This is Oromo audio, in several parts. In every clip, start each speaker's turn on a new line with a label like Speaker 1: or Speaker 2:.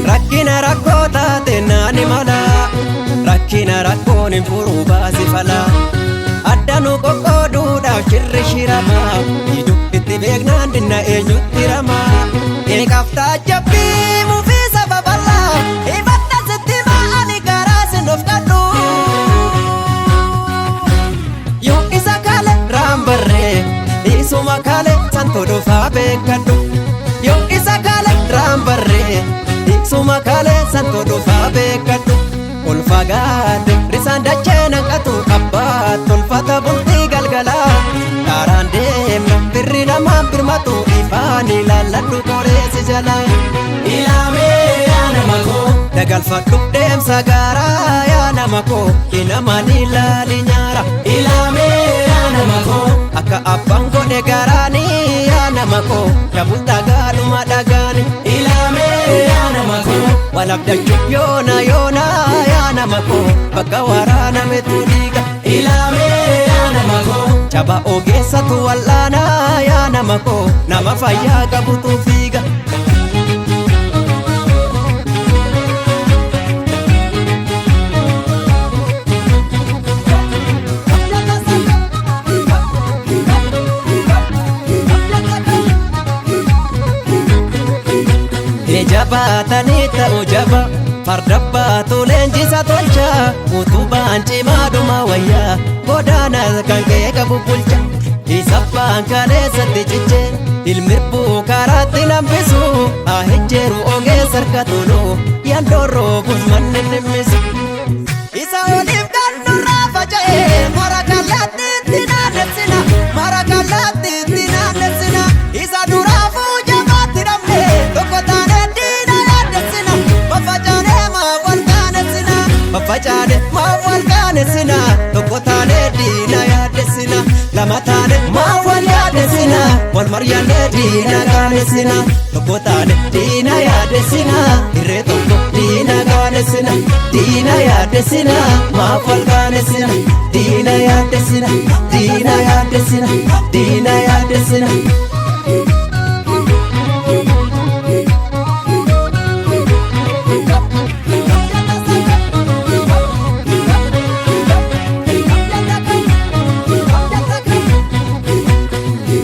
Speaker 1: Rakkina rakkoota teennaani mala rakkina rakkoon hin furu baasi fala adda nu qoqqooduudhaaf shirri shirama itti beeknaan dinna eenyutti rama eegaaf taajjabbii mufii sababalla hibadda sitti ma'ani garaa sin of kadhu yoo isa kale raambarree isuma kale santo dhufaa beekadhu yoo isa kale raambarree suma kale santo dhufaa beekadhu ol fagaate risaan dachee naqatu abbaat tolfata bultii galgalaa dhaaraan deemna birri namaan birmatu ifaan ilaalladhu qoreessi jala ilaamee yaa nama koo dagalfadhu deemsa gaaraa yaa nama koo inamaan ilaali nyaara ilaamee yaa nama koo akka abbaan godhe garaanii yaa nama koo dabul dhagaadhuma dhagaani ilaamee yaa nama koo walabdachuu yoona yoona yaa nama koo bakka waraanametu dhiiga ilaamee yaa nama koo jaba ogeessatu wal'aana yaa nama koo nama fayyaa qabutu fiiga jabaatanii ta'u jaba farda baatu leenjisa tolcha utubaan cimaadhuma wayyaa godaanas kan kee qabu bulcha isabbaan kaleessatti ciche ilmirbuu karaatti nambisu ahijjeeru ogeessa harka tolu yandoorroo busmanni nimmisu isa oliif gandurraa faca'e mara kallattii itti naannessina mara kallattii itti naannessina isa duraafuu jabaatti dhabne tokko taane Facaane maaf wal qaanesina tokko taane diina yaaddessina lama taane maaf wal yaaddessina wal maryaanne diina qaanesina tokko taane diina yaaddessina irree tokko diina qaanesina diina yaaddessina maaf wal qaanesina diina yaaddessina diina yaaddessina diina yaaddessina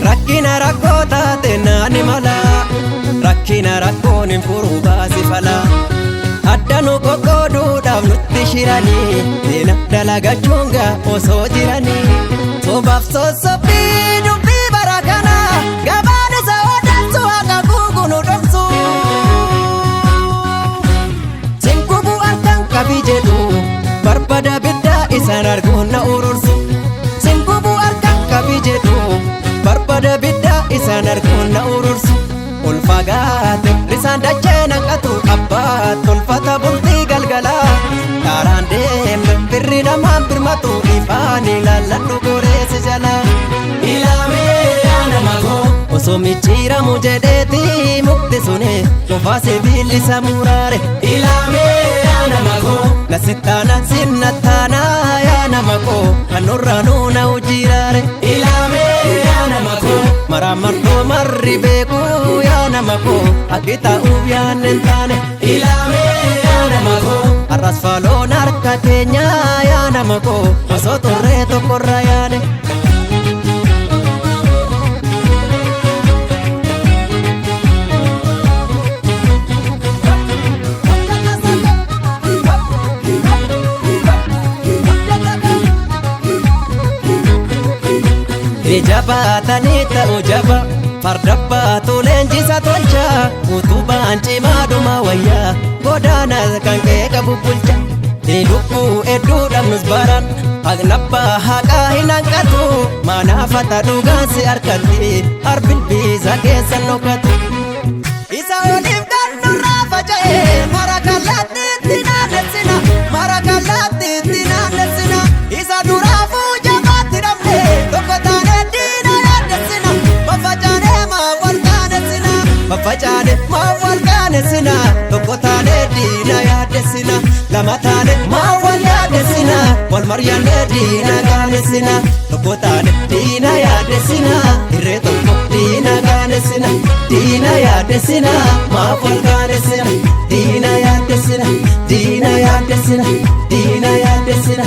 Speaker 1: rakkina rakkoota teennaani mala rakkina rakkoon hin furu baasi fala adda nu qoqqooduudhaaf nutti shiranii deena dalagachuunga osoo jiranii sobaaf sossobbii dubbii bara kana gabaan isa odeessu akka guugu nu dhomsu sinkubu harkaan qabi jedhu barbada biddaa isaan arguun na urursu sinkubu harkaan qabi jedhu barbada biddaa isaan arguun na urursu ol fagaate risaan dachee naqatu abbaat tolfata bultii galgalaa dhaaraan deemna birri namaan birmatu ifaan ilaalladhu qoreessi jala ilaamee yaa nama koo osoo micciiramu jedheeti mukti sune qofaa sibiillisa muraare ilaamee yaa nama koo nasittaana sinnattaana yaa nama koo kan nurraa nuuna ujiraare ilaamee yaa nama koo maramartoo marri beekuu yaa nama koo akki ta'uuf yaanne hin taane ilaamee yaa nama koo arras faaloon harka keenya yaa nama koo osoo turree tokkorra yaane jabaatanii ta'u jaba farda baatu leenjisa tolcha utubaan cimaadhuma wayyaa godaanas kan kee qabu bulcha lubbuu hedduu dhabnus baran haqnabbaa haqaa hin hanqatu maanaafata dhugaansi harkatti arbilbiisa keessa nokatu isa oliif gandurraa faca'e mara kallattii itti naannessina mara diina gaanesina tokko taane diina yaadessina irree tokko diina gaanesina diina yaadessina maaf wal gaanesina diina yaadessina diina yaadessina diina yaadessina